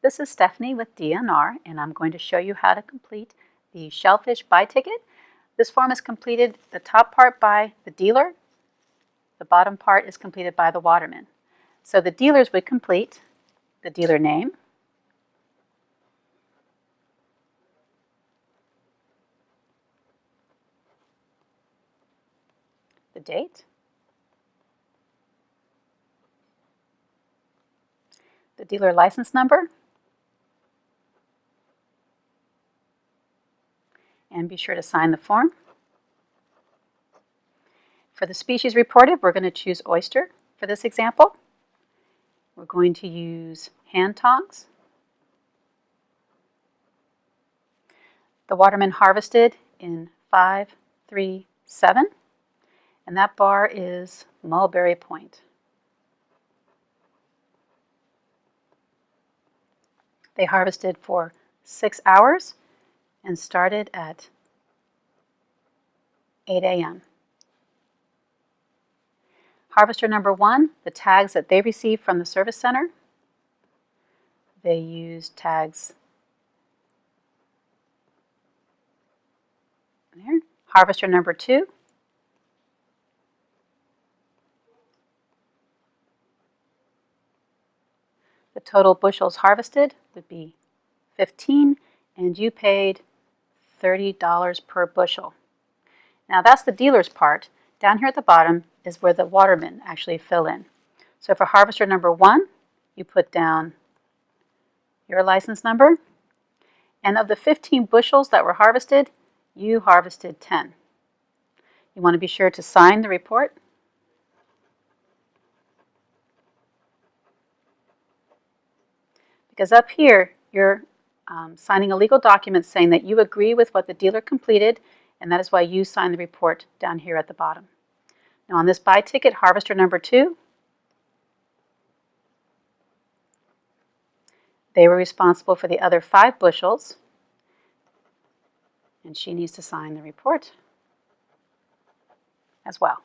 This is Stephanie with DNR, and I'm going to show you how to complete the Shellfish Buy Ticket. This form is completed, the top part by the dealer, the bottom part is completed by the waterman. So the dealers would complete the dealer name, the date, the dealer license number, and be sure to sign the form. For the species reported, we're going to choose oyster for this example. We're going to use hand tongs. The waterman harvested in 537, and that bar is Mulberry Point. They harvested for 6 hours and started at 8 a.m. Harvester number 1, the tags that they received from the service center, they used tags there. Harvester number 2, the total bushels harvested would be 15, and you paid $30 per bushel. Now that's the dealer's part. Down here at the bottom is where the watermen actually fill in. So for harvester number 1, you put down your license number, and of the 15 bushels that were harvested, you harvested 10. You want to be sure to sign the report. Because up here, you're signing a legal document saying that you agree with what the dealer completed, and that is why you sign the report down here at the bottom. Now on this buy ticket, harvester number 2, they were responsible for the other 5 bushels, and she needs to sign the report as well.